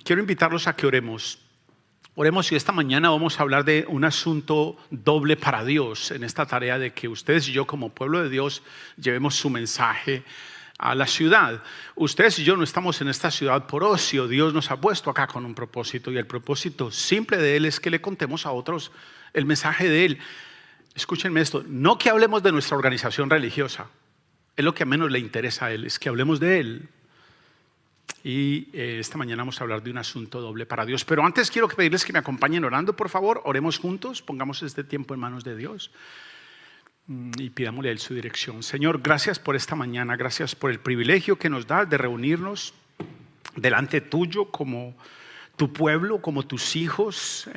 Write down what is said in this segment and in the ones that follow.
quiero invitarlos a que oremos. Oremos, y esta mañana vamos a hablar de un asunto doble para Dios en esta tarea de que ustedes y yo como pueblo de Dios llevemos su mensaje a la ciudad. Ustedes y yo no estamos en esta ciudad por ocio. Dios nos ha puesto acá con un propósito, y el propósito simple de Él es que le contemos a otros el mensaje de Él. Escúchenme esto, no que hablemos de nuestra organización religiosa, es lo que menos le interesa a Él, es que hablemos de Él. Y esta mañana vamos a hablar de un asunto doble para Dios. Pero antes quiero pedirles que me acompañen orando, por favor. Oremos juntos, pongamos este tiempo en manos de Dios y pidámosle a Él su dirección. Señor, gracias por esta mañana, gracias por el privilegio que nos da de reunirnos delante tuyo como tu pueblo, como tus hijos,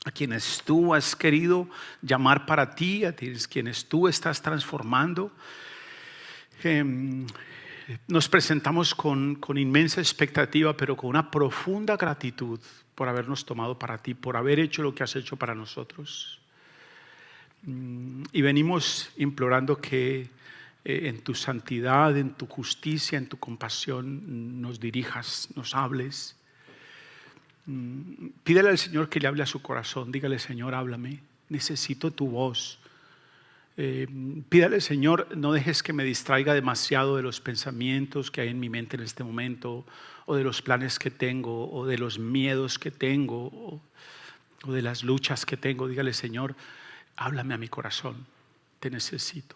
a quienes tú has querido llamar para ti, a quienes tú estás transformando. Nos presentamos con inmensa expectativa, pero con una profunda gratitud por habernos tomado para ti, por haber hecho lo que has hecho para nosotros. Y venimos implorando que en tu santidad, en tu justicia, en tu compasión nos dirijas, nos hables. Pídele al Señor que le hable a su corazón. Dígale: Señor, háblame, necesito tu voz. Pídale, Señor, no dejes que me distraiga demasiado de los pensamientos que hay en mi mente en este momento, o de los planes que tengo, o de los miedos que tengo, o de las luchas que tengo. Dígale: Señor, háblame a mi corazón, te necesito.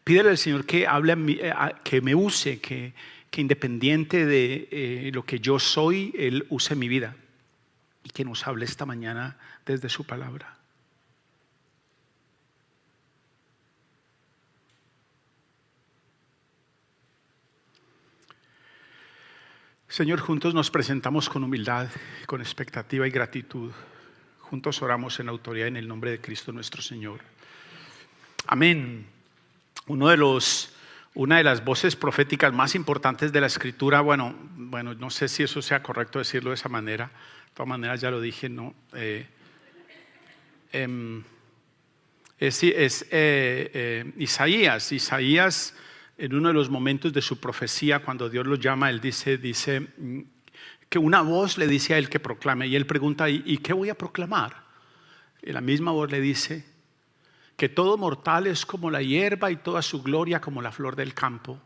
Pídele al Señor que hable a mí, que me use, que independiente de lo que yo soy, Él use mi vida, y que nos hable esta mañana desde su palabra. Señor, juntos nos presentamos con humildad, con expectativa y gratitud. Juntos oramos en autoridad en el nombre de Cristo nuestro Señor. Amén. Una de las voces proféticas más importantes de la Escritura, bueno, no sé si eso sea correcto decirlo de esa manera. De todas maneras ya lo dije, ¿no? Isaías, en uno de los momentos de su profecía, cuando Dios lo llama, él dice que una voz le dice a él que proclame, y él pregunta: ¿y qué voy a proclamar? Y la misma voz le dice que todo mortal es como la hierba, y toda su gloria como la flor del campo.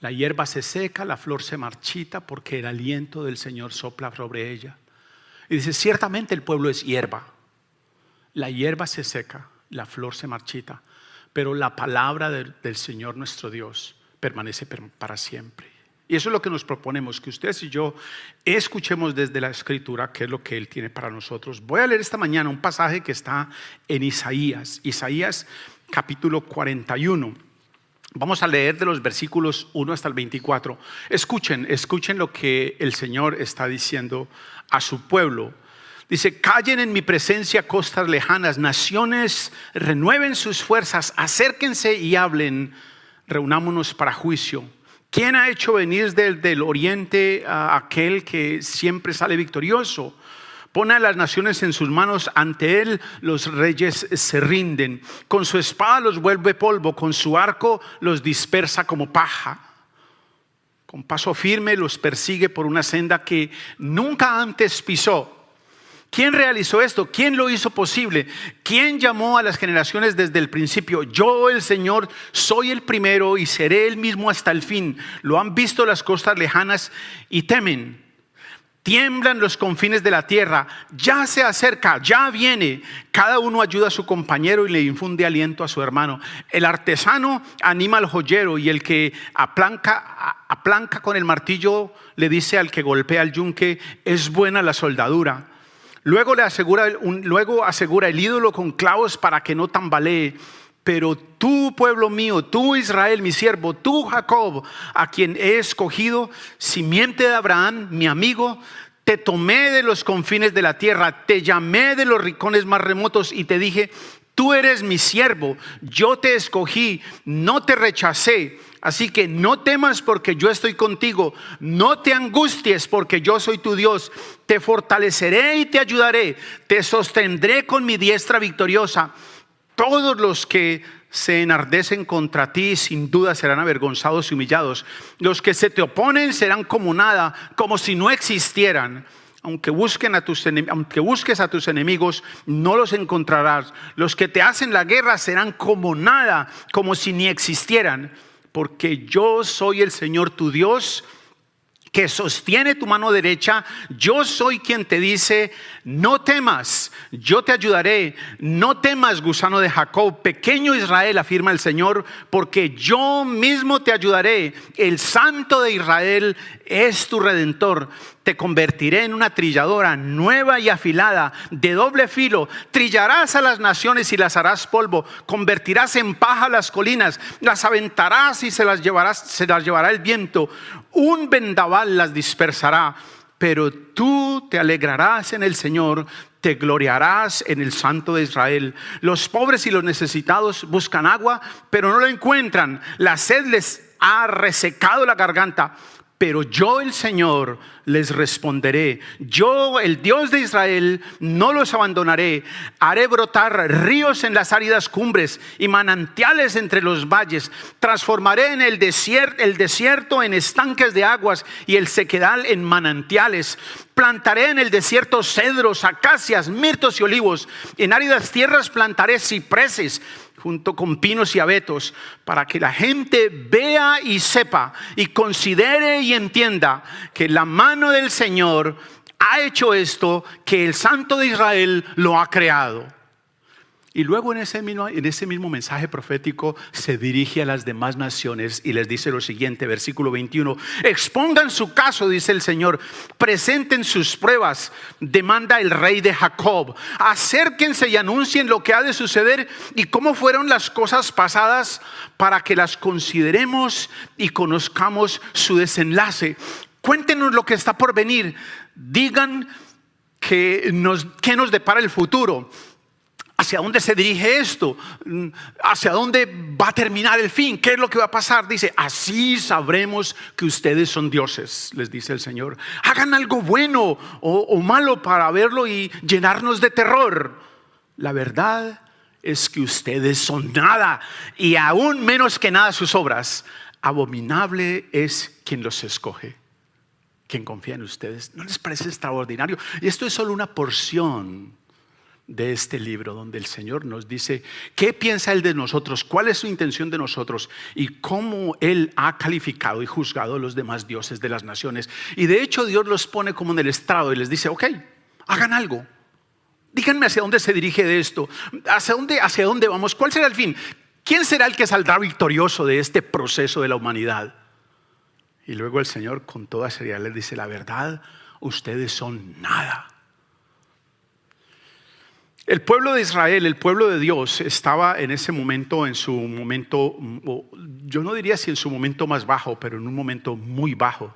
La hierba se seca, la flor se marchita, porque el aliento del Señor sopla sobre ella. Y dice: ciertamente el pueblo es hierba. La hierba se seca, la flor se marchita, pero la palabra del Señor nuestro Dios permanece para siempre. Y eso es lo que nos proponemos, que ustedes y yo escuchemos desde la Escritura qué es lo que Él tiene para nosotros. Voy a leer esta mañana un pasaje que está en Isaías capítulo 41. Vamos a leer de los versículos 1 hasta el 24. Escuchen lo que el Señor está diciendo a su pueblo. Dice: callen en mi presencia costas lejanas, naciones renueven sus fuerzas, acérquense y hablen, reunámonos para juicio. ¿Quién ha hecho venir del oriente a aquel que siempre sale victorioso? Pone a las naciones en sus manos, ante él los reyes se rinden. Con su espada los vuelve polvo, con su arco los dispersa como paja. Con paso firme los persigue por una senda que nunca antes pisó. ¿Quién realizó esto? ¿Quién lo hizo posible? ¿Quién llamó a las generaciones desde el principio? Yo, el Señor, soy el primero y seré el mismo hasta el fin. Lo han visto las costas lejanas y temen. Tiemblan los confines de la tierra. Ya se acerca, ya viene. Cada uno ayuda a su compañero y le infunde aliento a su hermano. El artesano anima al joyero, y el que aplanca con el martillo le dice al que golpea el yunque: es buena la soldadura. Luego asegura el ídolo con clavos para que no tambalee. Pero tú, pueblo mío, tú, Israel, mi siervo, tú, Jacob, a quien he escogido, simiente de Abraham, mi amigo, te tomé de los confines de la tierra, te llamé de los rincones más remotos y te dije: tú eres mi siervo, yo te escogí, no te rechacé. Así que no temas, porque yo estoy contigo. No te angusties, porque yo soy tu Dios. Te fortaleceré y te ayudaré. Te sostendré con mi diestra victoriosa. Todos los que se enardecen contra ti sin duda serán avergonzados y humillados. Los que se te oponen serán como nada, como si no existieran. Aunque busques a tus enemigos, no los encontrarás. Los que te hacen la guerra serán como nada, como si ni existieran. Porque yo soy el Señor tu Dios, que sostiene tu mano derecha. Yo soy quien te dice: no temas, yo te ayudaré. No temas, gusano de Jacob, pequeño Israel, afirma el Señor, porque yo mismo te ayudaré. El Santo de Israel es tu Redentor. Te convertiré en una trilladora nueva y afilada, de doble filo. Trillarás a las naciones y las harás polvo. Convertirás en paja las colinas, las aventarás y se las llevará el viento. Un vendaval las dispersará. Pero tú te alegrarás en el Señor, te gloriarás en el Santo de Israel. Los pobres y los necesitados buscan agua, pero no la encuentran. La sed les ha resecado la garganta. Pero yo, el Señor, les responderé. Yo, el Dios de Israel, no los abandonaré. Haré brotar ríos en las áridas cumbres y manantiales entre los valles. Transformaré en el desierto en estanques de aguas y el sequedal en manantiales. Plantaré en el desierto cedros, acacias, mirtos y olivos. En áridas tierras plantaré cipreses junto con pinos y abetos, para que la gente vea y sepa y considere y entienda que la mano del Señor ha hecho esto, que el Santo de Israel lo ha creado. Y luego en ese mismo mensaje profético se dirige a las demás naciones y les dice lo siguiente, versículo 21. Expongan su caso, dice el Señor, presenten sus pruebas, demanda el rey de Jacob. Acérquense y anuncien lo que ha de suceder y cómo fueron las cosas pasadas, para que las consideremos y conozcamos su desenlace. Cuéntenos lo que está por venir. Digan qué nos depara el futuro. ¿Hacia dónde se dirige esto? ¿Hacia dónde va a terminar el fin? ¿Qué es lo que va a pasar? Dice, así sabremos que ustedes son dioses, les dice el Señor. Hagan algo bueno o malo para verlo y llenarnos de terror. La verdad es que ustedes son nada, y aún menos que nada sus obras. Abominable es quien los escoge, quien confía en ustedes. ¿No les parece extraordinario? Y esto es solo una porción de este libro, donde el Señor nos dice qué piensa Él de nosotros, cuál es su intención de nosotros y cómo Él ha calificado y juzgado a los demás dioses de las naciones. Y de hecho Dios los pone como en el estrado y les dice, ok, hagan algo. Díganme hacia dónde se dirige de esto, hacia dónde vamos, cuál será el fin, quién será el que saldrá victorioso de este proceso de la humanidad. Y luego el Señor con toda seriedad les dice, la verdad, ustedes son nada. El pueblo de Israel, el pueblo de Dios, estaba en ese momento, yo no diría si en su momento más bajo, pero en un momento muy bajo.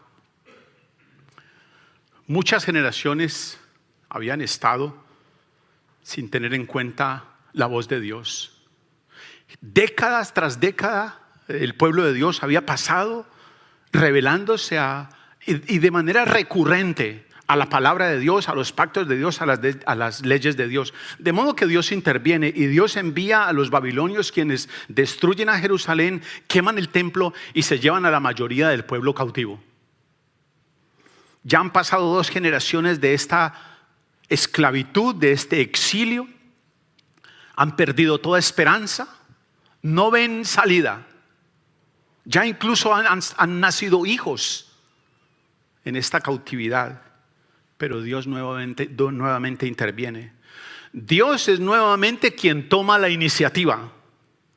Muchas generaciones habían estado sin tener en cuenta la voz de Dios. Décadas tras década, el pueblo de Dios había pasado revelándose y de manera recurrente a la palabra de Dios, a los pactos de Dios, a las leyes de Dios. De modo que Dios interviene y Dios envía a los babilonios, quienes destruyen a Jerusalén, queman el templo y se llevan a la mayoría del pueblo cautivo. Ya han pasado 2 generaciones de esta esclavitud, de este exilio. Han perdido toda esperanza, no ven salida. Ya incluso han nacido hijos en esta cautividad. Pero Dios nuevamente interviene. Dios es nuevamente quien toma la iniciativa.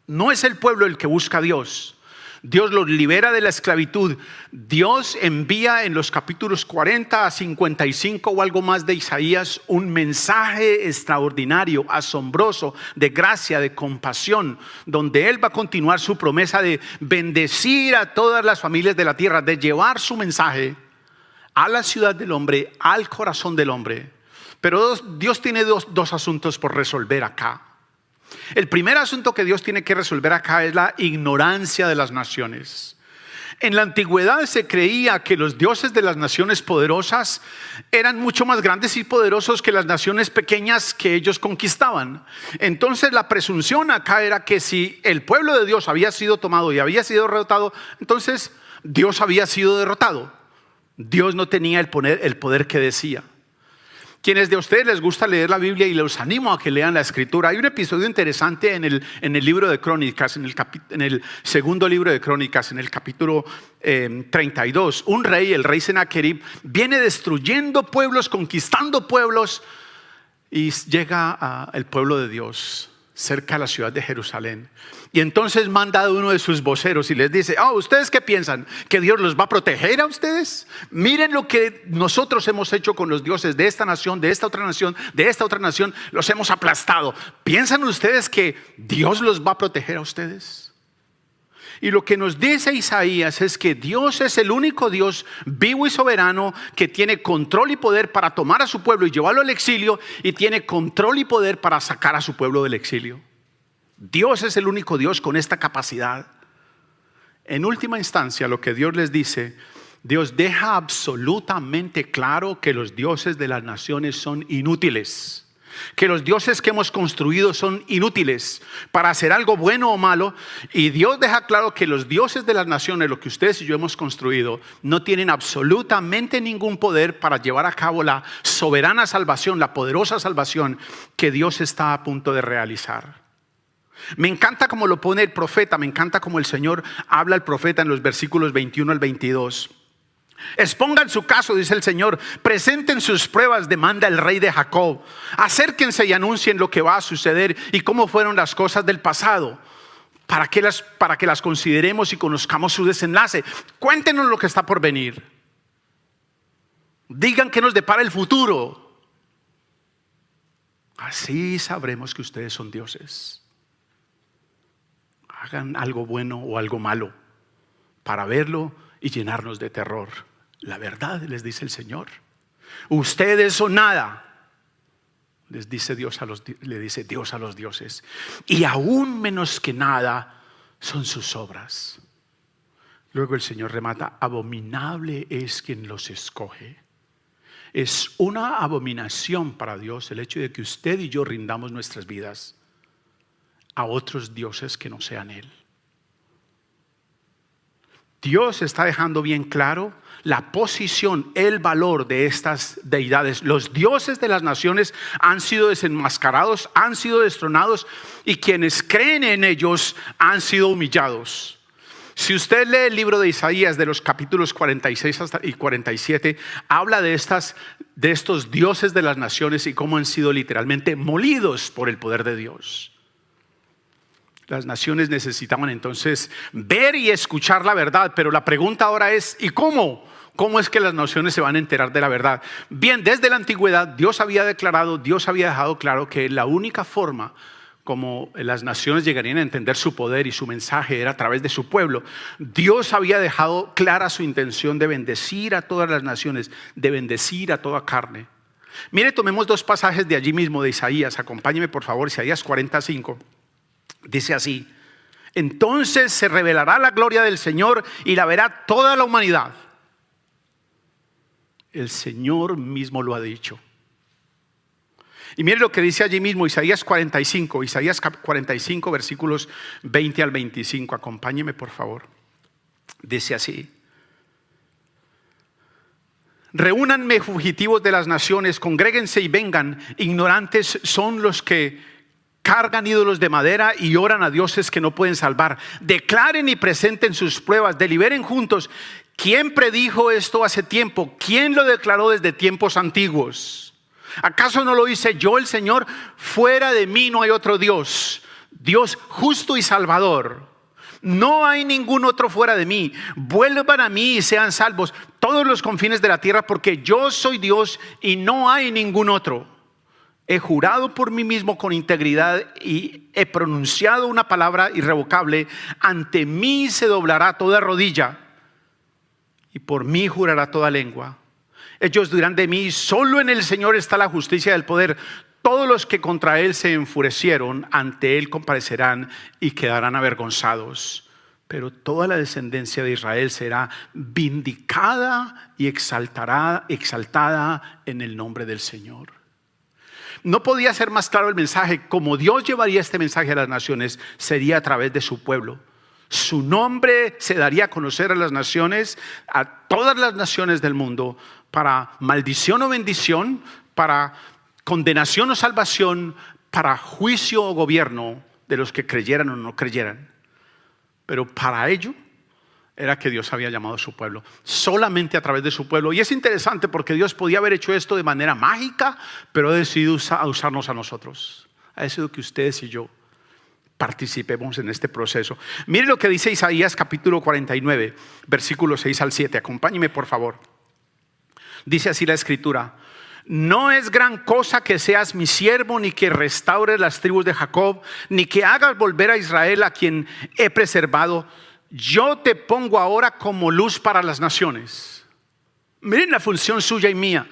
No es el pueblo el que busca a Dios. Dios los libera de la esclavitud. Dios envía en los capítulos 40 a 55 o algo más de Isaías un mensaje extraordinario, asombroso, de gracia, de compasión, donde Él va a continuar su promesa de bendecir a todas las familias de la tierra, de llevar su mensaje a la ciudad del hombre, al corazón del hombre. Pero Dios tiene dos asuntos por resolver acá. El primer asunto que Dios tiene que resolver acá es la ignorancia de las naciones. En la antigüedad se creía que los dioses de las naciones poderosas eran mucho más grandes y poderosos que las naciones pequeñas que ellos conquistaban. Entonces la presunción acá era que si el pueblo de Dios había sido tomado y había sido derrotado, entonces Dios había sido derrotado. Dios no tenía el poder que decía. Quienes de ustedes les gusta leer la Biblia, y los animo a que lean la Escritura, hay un episodio interesante en el libro de Crónicas, en el segundo libro de Crónicas, en el capítulo 32. Un rey, el rey Sennacherib, viene destruyendo pueblos, conquistando pueblos, y llega al pueblo de Dios, cerca de la ciudad de Jerusalén. Y entonces manda a uno de sus voceros y les dice: ¿ustedes qué piensan? ¿Que Dios los va a proteger a ustedes? Miren lo que nosotros hemos hecho con los dioses de esta nación, de esta otra nación, de esta otra nación. Los hemos aplastado. ¿Piensan ustedes que Dios los va a proteger a ustedes? Y lo que nos dice Isaías es que Dios es el único Dios vivo y soberano que tiene control y poder para tomar a su pueblo y llevarlo al exilio, y tiene control y poder para sacar a su pueblo del exilio. Dios es el único Dios con esta capacidad. En última instancia, lo que Dios les dice, Dios deja absolutamente claro que los dioses de las naciones son inútiles. Que los dioses que hemos construido son inútiles para hacer algo bueno o malo. Y Dios deja claro que los dioses de las naciones, lo que ustedes y yo hemos construido, no tienen absolutamente ningún poder para llevar a cabo la soberana salvación, la poderosa salvación que Dios está a punto de realizar. Me encanta como lo pone el profeta, me encanta como el Señor habla al profeta en los versículos 21 al 22. Expongan su caso, dice el Señor, presenten sus pruebas, demanda el rey de Jacob. Acérquense y anuncien lo que va a suceder y cómo fueron las cosas del pasado, para que las consideremos y conozcamos su desenlace. Cuéntenos lo que está por venir. Digan qué nos depara el futuro. Así sabremos que ustedes son dioses. Hagan algo bueno o algo malo para verlo y llenarnos de terror. La verdad, les dice el Señor, ustedes son nada, le dice Dios a los dioses, y aún menos que nada son sus obras. Luego el Señor remata: abominable es quien los escoge. Es una abominación para Dios el hecho de que usted y yo rindamos nuestras vidas a otros dioses que no sean Él. Dios está dejando bien claro la posición, el valor de estas deidades. Los dioses de las naciones han sido desenmascarados, han sido destronados, y quienes creen en ellos han sido humillados. Si usted lee el libro de Isaías, de los capítulos 46 y 47, habla de estos dioses de las naciones y cómo han sido literalmente molidos por el poder de Dios. Las naciones necesitaban entonces ver y escuchar la verdad, pero la pregunta ahora es: ¿y cómo? ¿Cómo es que las naciones se van a enterar de la verdad? Bien, desde la antigüedad Dios había dejado claro que la única forma como las naciones llegarían a entender su poder y su mensaje era a través de su pueblo. Dios había dejado clara su intención de bendecir a todas las naciones, de bendecir a toda carne. Mire, tomemos dos pasajes de allí mismo de Isaías. Acompáñeme por favor, Isaías 45. Dice así: entonces se revelará la gloria del Señor y la verá toda la humanidad. El Señor mismo lo ha dicho. Y mire lo que dice allí mismo Isaías 45, versículos 20 al 25. Acompáñeme por favor. Dice así: reúnanme, fugitivos de las naciones, congréguense y vengan. Ignorantes son los que cargan ídolos de madera y oran a dioses que no pueden salvar. Declaren y presenten sus pruebas, deliberen juntos. ¿Quién predijo esto hace tiempo? ¿Quién lo declaró desde tiempos antiguos? ¿Acaso no lo hice yo, el Señor? Fuera de mí no hay otro Dios, Dios justo y salvador. No hay ningún otro fuera de mí. Vuelvan a mí y sean salvos todos los confines de la tierra, porque yo soy Dios y no hay ningún otro. He jurado por mí mismo con integridad y he pronunciado una palabra irrevocable. Ante mí se doblará toda rodilla y por mí jurará toda lengua. Ellos dirán de mí: solo en el Señor está la justicia del poder. Todos los que contra Él se enfurecieron, ante Él comparecerán y quedarán avergonzados. pero toda la descendencia de Israel será vindicada y exaltada en el nombre del Señor. No podía ser más claro el mensaje. Como Dios llevaría este mensaje a las naciones, sería a través de su pueblo. Su nombre se daría a conocer a las naciones, a todas las naciones del mundo, para maldición o bendición, para condenación o salvación, para juicio o gobierno de los que creyeran o no creyeran. Pero para ello era que Dios había llamado a su pueblo, solamente a través de su pueblo. Y es interesante porque Dios podía haber hecho esto de manera mágica, pero ha decidido usarnos a nosotros. Ha decidido que ustedes y yo participemos en este proceso. Mire lo que dice Isaías capítulo 49, versículos 6 al 7. Acompáñeme, por favor. Dice así la escritura: no es gran cosa que seas mi siervo, ni que restaures las tribus de Jacob, ni que hagas volver a Israel, a quien he preservado. Yo te pongo ahora como luz para las naciones. Miren la función suya y mía,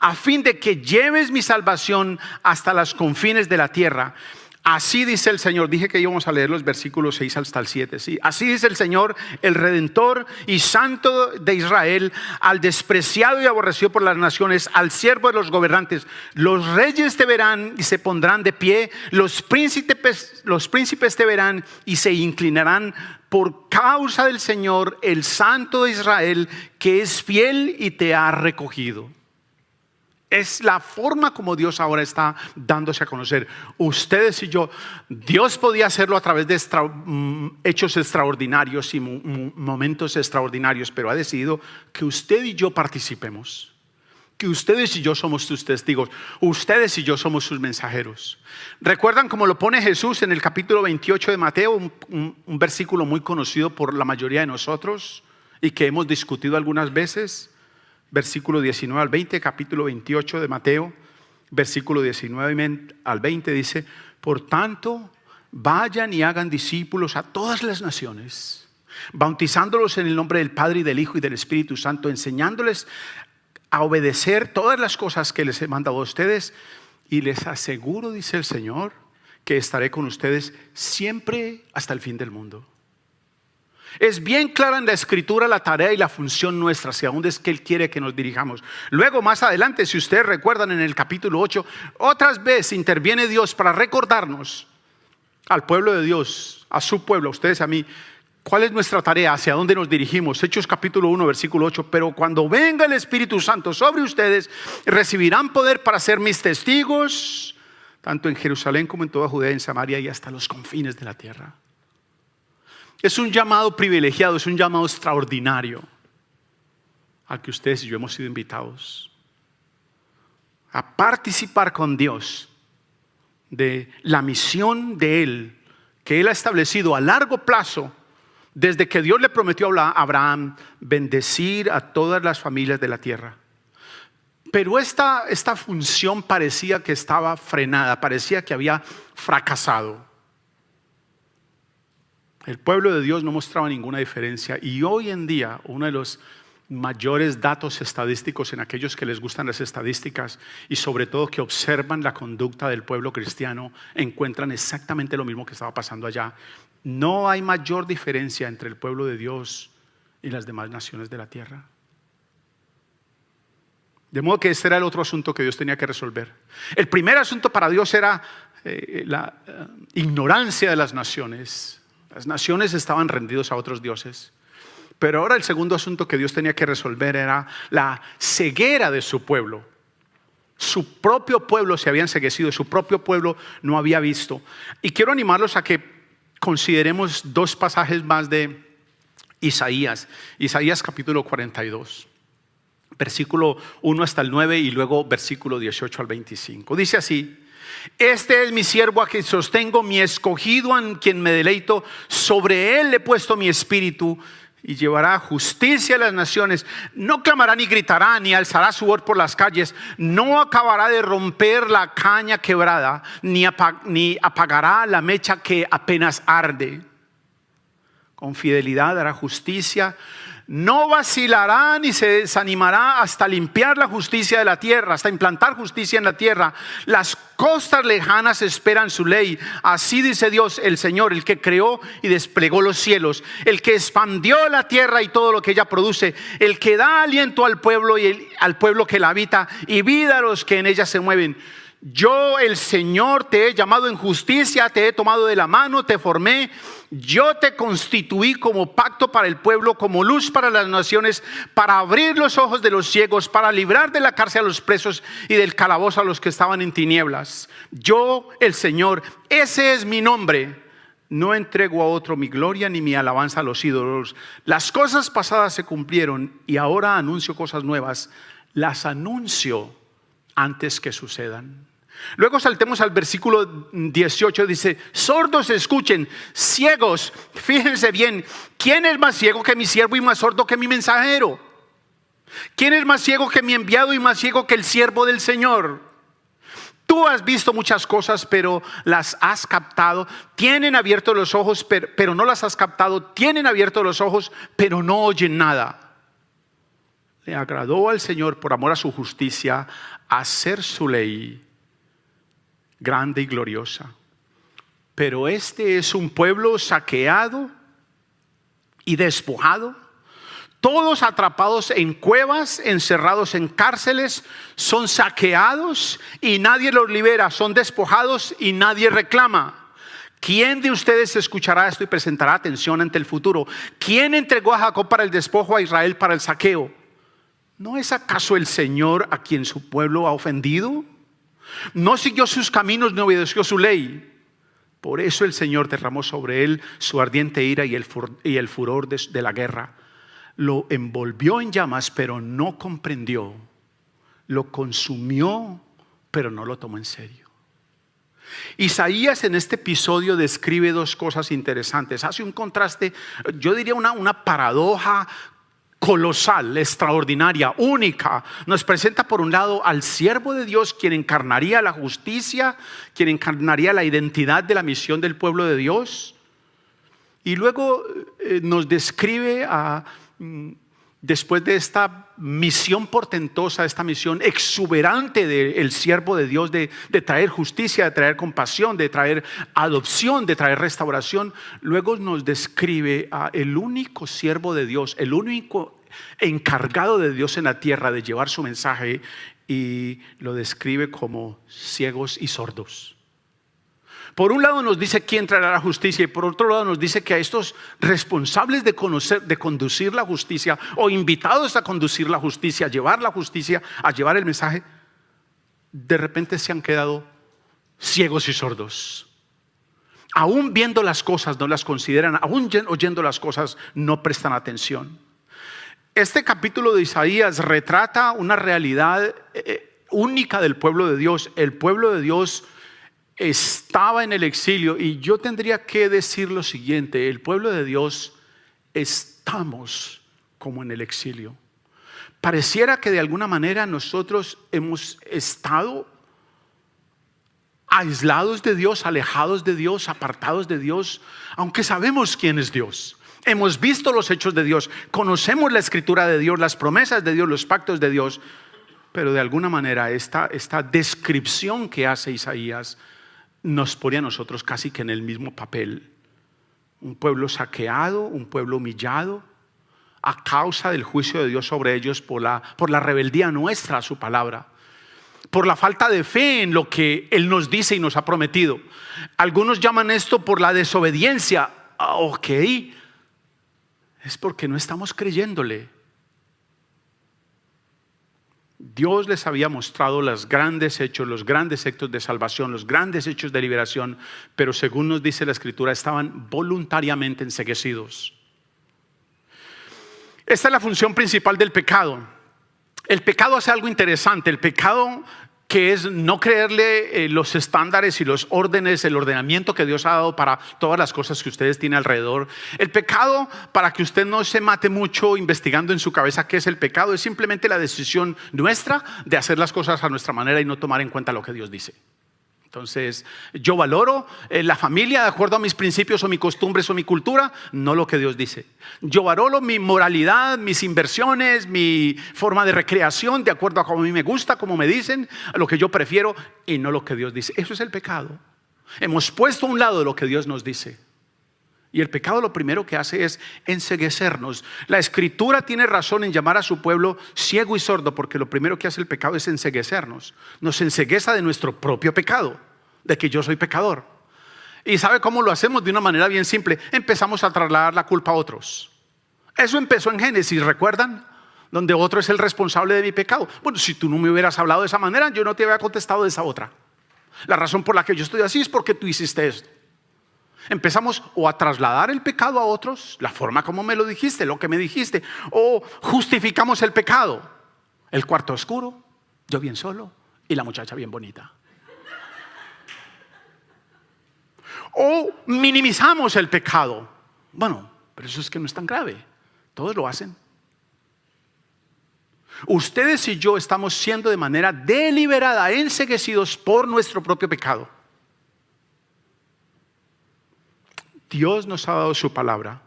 a fin de que lleves mi salvación hasta los confines de la tierra. Así dice el Señor. Dije que íbamos a leer los versículos 6 hasta el 7. ¿sí? Así dice el Señor, el Redentor y Santo de Israel, al despreciado y aborrecido por las naciones, al siervo de los gobernantes. Los reyes te verán y se pondrán de pie, los príncipes te verán y se inclinarán por causa del Señor, el Santo de Israel, que es fiel y te ha recogido. Es la forma como Dios ahora está dándose a conocer. Ustedes y yo, Dios podía hacerlo a través de hechos extraordinarios y momentos extraordinarios, pero ha decidido que usted y yo participemos. Que ustedes y yo somos sus testigos. Ustedes y yo somos sus mensajeros. ¿Recuerdan cómo lo pone Jesús en el capítulo 28 de Mateo? Un versículo muy conocido por la mayoría de nosotros y que hemos discutido algunas veces. Versículo 19 al 20, capítulo 28 de Mateo, versículo 19 al 20 dice: por tanto, vayan y hagan discípulos a todas las naciones, bautizándolos en el nombre del Padre y del Hijo y del Espíritu Santo, enseñándoles a obedecer todas las cosas que les he mandado a ustedes, y les aseguro, dice el Señor, que estaré con ustedes siempre hasta el fin del mundo. Es bien clara en la escritura la tarea y la función nuestra, hacia dónde es que Él quiere que nos dirijamos. Luego, más adelante, si ustedes recuerdan, en el capítulo 8, otras veces interviene Dios para recordarnos al pueblo de Dios, a su pueblo, a ustedes, a mí, cuál es nuestra tarea, hacia dónde nos dirigimos. Hechos capítulo 1, versículo 8: pero cuando venga el Espíritu Santo sobre ustedes, recibirán poder para ser mis testigos, tanto en Jerusalén como en toda Judea, en Samaria y hasta los confines de la tierra. Es un llamado privilegiado, es un llamado extraordinario al que ustedes y yo hemos sido invitados a participar con Dios de la misión de Él, que Él ha establecido a largo plazo, desde que Dios le prometió a Abraham bendecir a todas las familias de la tierra. Pero esta función parecía que estaba frenada, parecía que había fracasado. El pueblo de Dios no mostraba ninguna diferencia, y hoy en día uno de los mayores datos estadísticos en aquellos que les gustan las estadísticas y sobre todo que observan la conducta del pueblo cristiano, encuentran exactamente lo mismo que estaba pasando allá. No hay mayor diferencia entre el pueblo de Dios y las demás naciones de la tierra. De modo que este era el otro asunto que Dios tenía que resolver. El primer asunto para Dios era la ignorancia de las naciones. Las naciones estaban rendidos a otros dioses. Pero ahora el segundo asunto que Dios tenía que resolver era la ceguera de su pueblo. Su propio pueblo se había enceguecido, su propio pueblo no había visto. Y quiero animarlos a que consideremos dos pasajes más de Isaías. Isaías capítulo 42, versículo 1 hasta el 9 y luego versículo 18 al 25. Dice así: este es mi siervo a quien sostengo, mi escogido en quien me deleito, sobre él he puesto mi espíritu, y llevará justicia a las naciones. No clamará ni gritará, ni alzará su voz por las calles. No acabará de romper la caña quebrada, ni apagará la mecha que apenas arde. Con fidelidad hará justicia, No vacilará ni se desanimará hasta limpiar la justicia de la tierra, hasta implantar justicia en la tierra. Las costas lejanas esperan su ley. Así dice Dios, el Señor, el que creó y desplegó los cielos, el que expandió la tierra y todo lo que ella produce, el que da aliento al pueblo al pueblo que la habita, y vida a los que en ella se mueven. Yo, el Señor, te he llamado en justicia, te he tomado de la mano, te formé. Yo te constituí como pacto para el pueblo, como luz para las naciones, para abrir los ojos de los ciegos, para librar de la cárcel a los presos y del calabozo a los que estaban en tinieblas. Yo, el Señor, ese es mi nombre. No entrego a otro mi gloria ni mi alabanza a los ídolos. Las cosas pasadas se cumplieron y ahora anuncio cosas nuevas. Las anuncio antes que sucedan. Luego saltemos al versículo 18, dice: sordos escuchen, ciegos fíjense bien. ¿Quién es más ciego que mi siervo y más sordo que mi mensajero? ¿Quién es más ciego que mi enviado y más ciego que el siervo del Señor? Tú has visto muchas cosas, pero las has captado. Tienen abiertos los ojos, pero no las has captado. Tienen abiertos los ojos, pero no oyen nada. Le agradó al Señor, por amor a su justicia, hacer su ley grande y gloriosa. Pero este es un pueblo saqueado y despojado, todos atrapados en cuevas, encerrados en cárceles, son saqueados y nadie los libera, son despojados y nadie reclama. ¿Quién de ustedes escuchará esto y presentará atención ante el futuro? ¿Quién entregó a Jacob para el despojo, a Israel para el saqueo? ¿No es acaso el Señor a quien su pueblo ha ofendido? No siguió sus caminos ni obedeció su ley. Por eso el Señor derramó sobre él su ardiente ira y el furor de la guerra. Lo envolvió en llamas, pero no comprendió. Lo consumió, pero no lo tomó en serio. Isaías en este episodio describe dos cosas interesantes. Hace un contraste, yo diría una paradoja colosal, extraordinaria, única. Nos presenta por un lado al siervo de Dios, quien encarnaría la justicia, quien encarnaría la identidad de la misión del pueblo de Dios. Y luego nos describe después de esta misión portentosa, esta misión exuberante del siervo de Dios, de traer justicia, de traer compasión, de traer adopción, de traer restauración. Luego nos describe a el único siervo de Dios, el único encargado de Dios en la tierra de llevar su mensaje, y lo describe como ciegos y sordos. Por un lado nos dice quién traerá la justicia, y por otro lado nos dice que a estos responsables de conducir la justicia, o invitados a conducir la justicia, a llevar la justicia, a llevar el mensaje, de repente se han quedado ciegos y sordos. Aún viendo las cosas no las consideran, aún oyendo las cosas no prestan atención. Este capítulo de Isaías retrata una realidad única del pueblo de Dios. El pueblo de Dios estaba en el exilio, y yo tendría que decir lo siguiente: el pueblo de Dios estamos como en el exilio. Pareciera que de alguna manera nosotros hemos estado aislados de Dios, alejados de Dios, apartados de Dios, aunque sabemos quién es Dios. Hemos visto los hechos de Dios, conocemos la escritura de Dios, las promesas de Dios, los pactos de Dios, pero de alguna manera esta descripción que hace Isaías nos pone a nosotros casi que en el mismo papel. Un pueblo saqueado, un pueblo humillado a causa del juicio de Dios sobre ellos por la rebeldía nuestra a su palabra, por la falta de fe en lo que Él nos dice y nos ha prometido. Algunos llaman esto por la desobediencia. Ok, es porque no estamos creyéndole. Dios les había mostrado los grandes hechos de salvación, los grandes hechos de liberación, pero según nos dice la Escritura, estaban voluntariamente enceguecidos. Esta es la función principal del pecado. El pecado hace algo interesante. El pecado, que es no creerle los estándares y los órdenes, el ordenamiento que Dios ha dado para todas las cosas que ustedes tienen alrededor. El pecado, para que usted no se mate mucho investigando en su cabeza qué es el pecado, es simplemente la decisión nuestra de hacer las cosas a nuestra manera y no tomar en cuenta lo que Dios dice. Entonces, yo valoro la familia de acuerdo a mis principios o mis costumbres o mi cultura, no lo que Dios dice. Yo valoro mi moralidad, mis inversiones, mi forma de recreación de acuerdo a como a mí me gusta, como me dicen, a lo que yo prefiero y no lo que Dios dice. Eso es el pecado. Hemos puesto a un lado lo que Dios nos dice. Y el pecado lo primero que hace es enceguecernos. La Escritura tiene razón en llamar a su pueblo ciego y sordo, porque lo primero que hace el pecado es enceguecernos. Nos encegueza de nuestro propio pecado, de que yo soy pecador. ¿Y sabe cómo lo hacemos? De una manera bien simple. Empezamos a trasladar la culpa a otros. Eso empezó en Génesis, ¿recuerdan? Donde otro es el responsable de mi pecado. Bueno, si tú no me hubieras hablado de esa manera, yo no te había contestado de esa otra. La razón por la que yo estoy así es porque tú hiciste esto. Empezamos o a trasladar el pecado a otros, la forma como me lo dijiste, lo que me dijiste, o justificamos el pecado. El cuarto oscuro, yo bien solo y la muchacha bien bonita. O minimizamos el pecado. Bueno, pero eso es que no es tan grave. Todos lo hacen. Ustedes y yo estamos siendo de manera deliberada enceguecidos por nuestro propio pecado. Dios nos ha dado su palabra.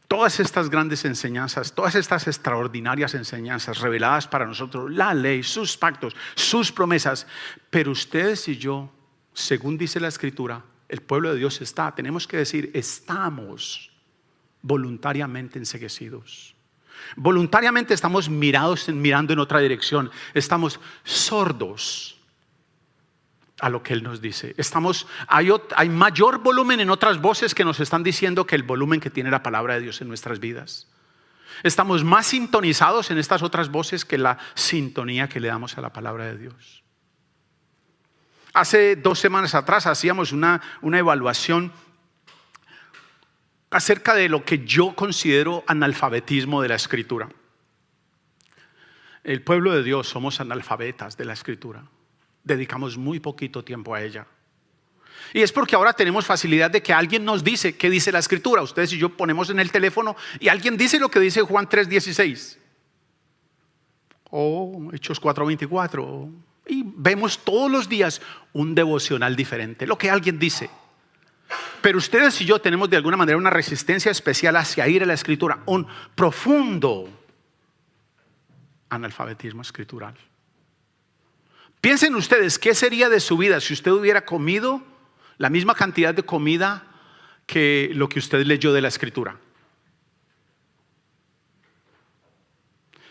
Todas estas grandes enseñanzas, todas estas extraordinarias enseñanzas reveladas para nosotros, la ley, sus pactos, sus promesas. Pero ustedes y yo, según dice la Escritura, el pueblo de Dios tenemos que decir, estamos voluntariamente enceguecidos. Voluntariamente estamos mirando en otra dirección. Estamos sordos a lo que Él nos dice. Hay mayor volumen en otras voces que nos están diciendo que el volumen que tiene la palabra de Dios en nuestras vidas. Estamos más sintonizados en estas otras voces que la sintonía que le damos a la palabra de Dios. Hace 2 semanas atrás hacíamos una evaluación acerca de lo que yo considero analfabetismo de la Escritura. El pueblo de Dios somos analfabetas de la Escritura. Dedicamos muy poquito tiempo a ella. Y es porque ahora tenemos facilidad de que alguien nos dice qué dice la Escritura. Ustedes y yo ponemos en el teléfono y alguien dice lo que dice Juan 3:16 o Hechos 4:24 y vemos todos los días un devocional diferente, lo que alguien dice. Pero ustedes y yo tenemos de alguna manera una resistencia especial hacia ir a la Escritura, un profundo analfabetismo escritural. Piensen ustedes, ¿qué sería de su vida si usted hubiera comido la misma cantidad de comida que lo que usted leyó de la Escritura?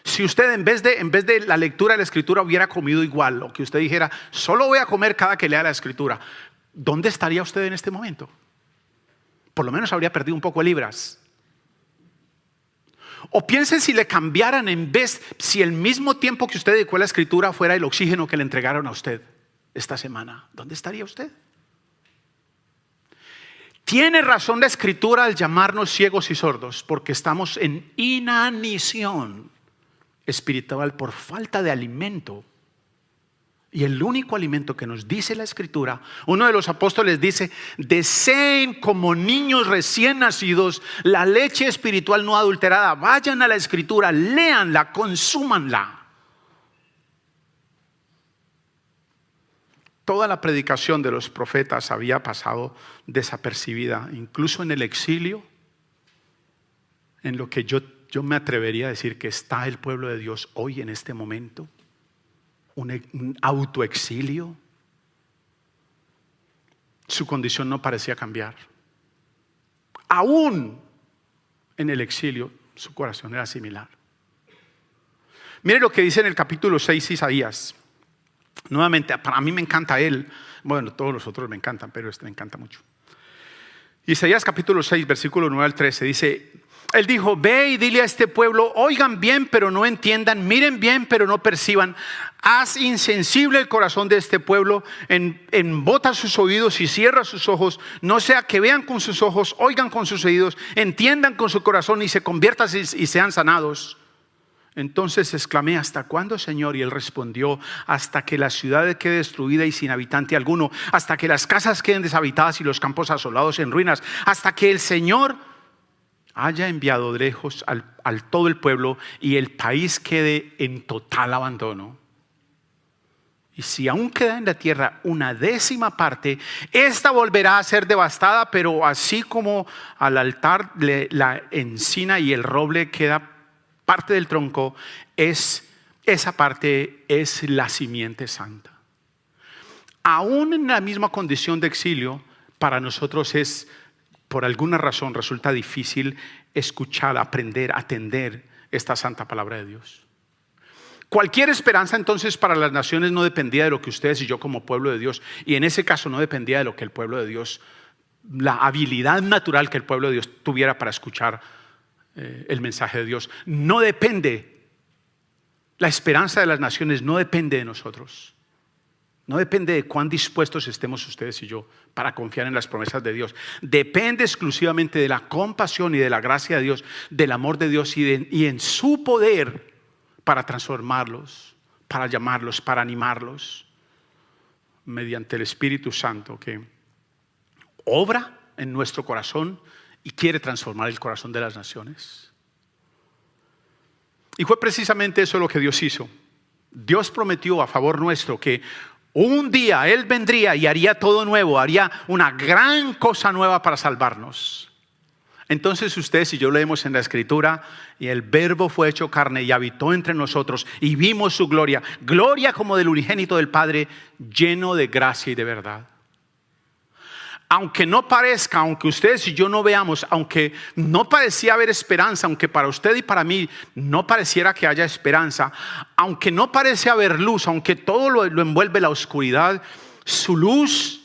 Si usted en vez de la lectura de la Escritura hubiera comido igual, o que usted dijera, solo voy a comer cada que lea la Escritura, ¿dónde estaría usted en este momento? Por lo menos habría perdido un poco de libras. O piensen si le cambiaran si el mismo tiempo que usted dedicó a la Escritura fuera el oxígeno que le entregaron a usted esta semana. ¿Dónde estaría usted? Tiene razón la Escritura al llamarnos ciegos y sordos, porque estamos en inanición espiritual por falta de alimento. Y el único alimento que nos dice la Escritura, uno de los apóstoles dice, deseen como niños recién nacidos la leche espiritual no adulterada. Vayan a la Escritura, léanla, consúmanla. Toda la predicación de los profetas había pasado desapercibida, incluso en el exilio, en lo que yo me atrevería a decir que está el pueblo de Dios hoy en este momento. Un autoexilio. Su condición no parecía cambiar. Aún en el exilio, su corazón era similar. Mire lo que dice en el capítulo 6 Isaías. Nuevamente, para mí me encanta él. Bueno, todos los otros me encantan, pero este me encanta mucho. Isaías capítulo 6, versículo 9 al 13 dice: Él dijo, ve y dile a este pueblo, oigan bien pero no entiendan, miren bien pero no perciban. Haz insensible el corazón de este pueblo, embota sus oídos y cierra sus ojos, no sea que vean con sus ojos, oigan con sus oídos, entiendan con su corazón y se conviertan y sean sanados. Entonces exclamé, ¿hasta cuándo, Señor? Y él respondió, hasta que la ciudad quede destruida y sin habitante alguno, hasta que las casas queden deshabitadas y los campos asolados en ruinas, hasta que el Señor haya enviado de lejos al todo el pueblo y el país quede en total abandono. Y si aún queda en la tierra una décima parte, esta volverá a ser devastada, pero así como al altar la encina y el roble queda parte del tronco, esa parte es la simiente santa. Aún en la misma condición de exilio, para nosotros por alguna razón resulta difícil escuchar, aprender, atender esta santa palabra de Dios. Cualquier esperanza entonces para las naciones no dependía de lo que ustedes y yo como pueblo de Dios, y en ese caso no dependía de lo que el pueblo de Dios, la habilidad natural que el pueblo de Dios tuviera para escuchar el mensaje de Dios. No depende, la esperanza de las naciones no depende de nosotros. No depende de cuán dispuestos estemos ustedes y yo para confiar en las promesas de Dios. Depende exclusivamente de la compasión y de la gracia de Dios, del amor de Dios y en su poder para transformarlos, para llamarlos, para animarlos, mediante el Espíritu Santo que obra en nuestro corazón y quiere transformar el corazón de las naciones. Y fue precisamente eso lo que Dios hizo. Dios prometió a favor nuestro que un día Él vendría y haría todo nuevo, haría una gran cosa nueva para salvarnos. Entonces ustedes y yo leemos en la Escritura: y el Verbo fue hecho carne y habitó entre nosotros y vimos su gloria, gloria como del unigénito del Padre, lleno de gracia y de verdad. Aunque no parezca, aunque ustedes y yo no veamos, aunque no parecía haber esperanza, aunque para usted y para mí no pareciera que haya esperanza, aunque no parece haber luz, aunque todo lo envuelve la oscuridad, su luz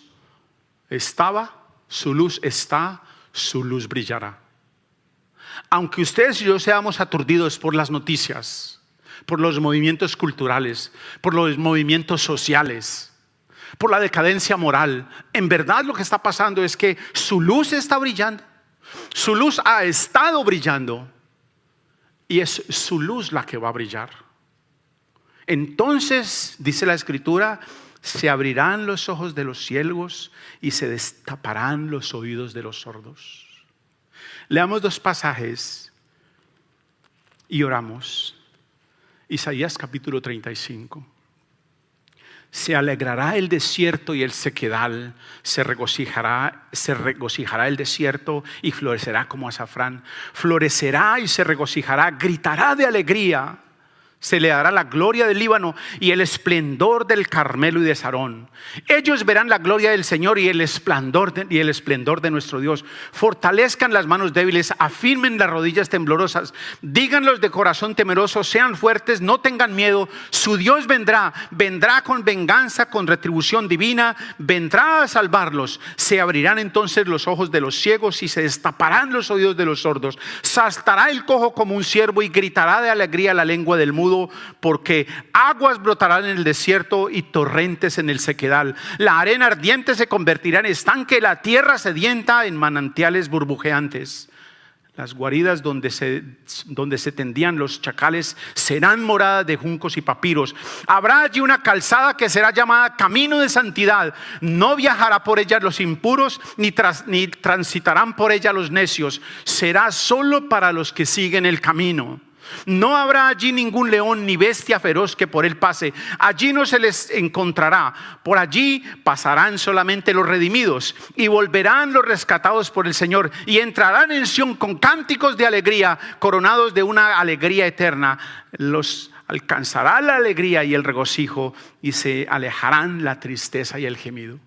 estaba, su luz está, su luz brillará. Aunque ustedes y yo seamos aturdidos por las noticias, por los movimientos culturales, por los movimientos sociales, por la decadencia moral, en verdad lo que está pasando es que su luz está brillando. Su luz ha estado brillando y es su luz la que va a brillar. Entonces, dice la Escritura, se abrirán los ojos de los ciegos y se destaparán los oídos de los sordos. Leamos 2 pasajes y oramos. Isaías capítulo 35. Se alegrará el desierto y el sequedal, se regocijará el desierto y florecerá como azafrán. Florecerá y se regocijará, gritará de alegría. Se le dará la gloria del Líbano y el esplendor del Carmelo y de Sarón. Ellos verán la gloria del Señor y el esplendor de nuestro Dios. Fortalezcan las manos débiles, afirmen las rodillas temblorosas. Díganlos de corazón temeroso, sean fuertes, no tengan miedo. Su Dios vendrá con venganza, con retribución divina. Vendrá a salvarlos. Se abrirán entonces los ojos de los ciegos y se destaparán los oídos de los sordos. Saltará el cojo como un ciervo y gritará de alegría la lengua del mudo. Porque aguas brotarán en el desierto y torrentes en el sequedal. La arena ardiente se convertirá en estanque, la tierra sedienta en manantiales burbujeantes. Las guaridas donde se tendían los chacales serán moradas de juncos y papiros. Habrá allí una calzada que será llamada camino de santidad. No viajará por ella los impuros, ni transitarán por ella los necios. Será solo para los que siguen el camino. No habrá allí ningún león ni bestia feroz que por él pase. Allí no se les encontrará. Por allí pasarán solamente los redimidos y volverán los rescatados por el Señor y entrarán en Sión con cánticos de alegría, coronados de una alegría eterna. Los alcanzará la alegría y el regocijo y se alejarán la tristeza y el gemido.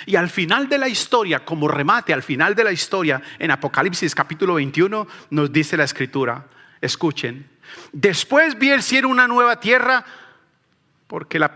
Y al final de la historia, como remate al final de la historia, en Apocalipsis capítulo 21 nos dice la Escritura: escuchen, después vi el cielo una nueva tierra, porque el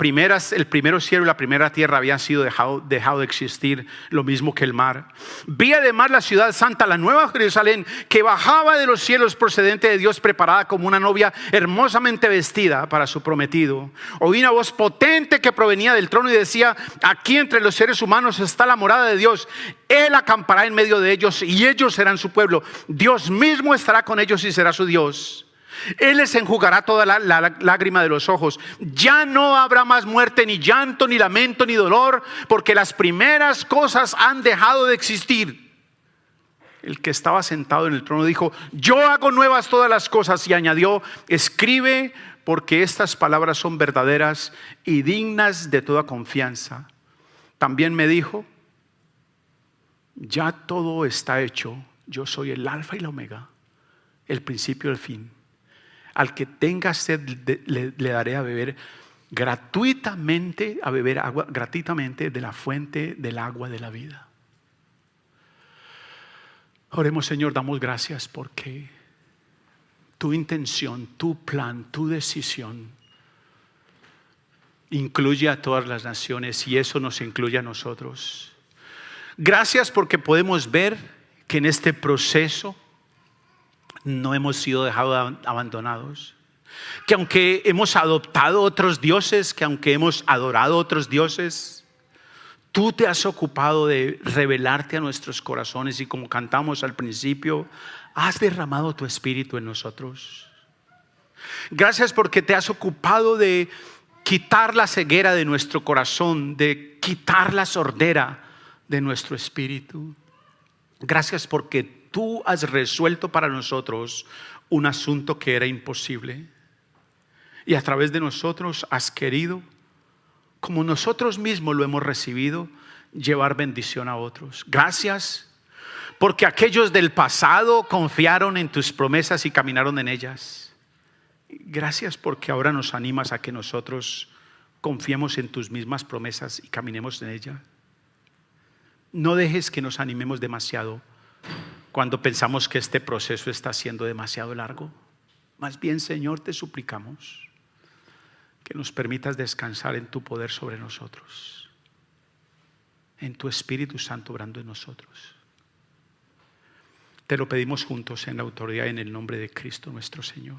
primero cielo y la primera tierra habían sido dejado de existir, lo mismo que el mar. Vi además la ciudad santa, la nueva Jerusalén, que bajaba de los cielos procedente de Dios, preparada como una novia hermosamente vestida para su prometido. Oí una voz potente que provenía del trono y decía: aquí entre los seres humanos está la morada de Dios. Él acampará en medio de ellos y ellos serán su pueblo. Dios mismo estará con ellos y será su Dios. Él les enjugará toda la lágrima de los ojos. Ya no habrá más muerte, ni llanto, ni lamento, ni dolor, porque las primeras cosas han dejado de existir. el que estaba sentado en el trono, dijo: yo hago nuevas todas las cosas, y añadió: escribe, porque estas palabras son verdaderas y dignas de toda confianza. También me dijo: ya todo está hecho. Yo soy el alfa y la omega, el principio y el fin. Al que tenga sed le daré a beber gratuitamente, agua gratuitamente de la fuente del agua de la vida. Oremos. Señor, damos gracias porque tu intención, tu plan, tu decisión incluye a todas las naciones, y eso nos incluye a nosotros. Gracias porque podemos ver que en este proceso no hemos sido dejados abandonados, que aunque hemos adoptado otros dioses, que aunque hemos adorado otros dioses, tú te has ocupado de revelarte a nuestros corazones, y como cantamos al principio, has derramado tu espíritu en nosotros. Gracias porque te has ocupado de quitar la ceguera de nuestro corazón, de quitar la sordera de nuestro espíritu. Gracias porque tú has resuelto para nosotros un asunto que era imposible, y a través de nosotros has querido, como nosotros mismos lo hemos recibido, llevar bendición a otros. Gracias porque aquellos del pasado confiaron en tus promesas y caminaron en ellas. Gracias porque ahora nos animas a que nosotros confiemos en tus mismas promesas y caminemos en ellas. No dejes que nos animemos demasiado cuando pensamos que este proceso está siendo demasiado largo. Más bien, Señor, te suplicamos que nos permitas descansar en tu poder sobre nosotros, en tu Espíritu Santo obrando en nosotros. Te lo pedimos juntos en la autoridad y en el nombre de Cristo nuestro Señor.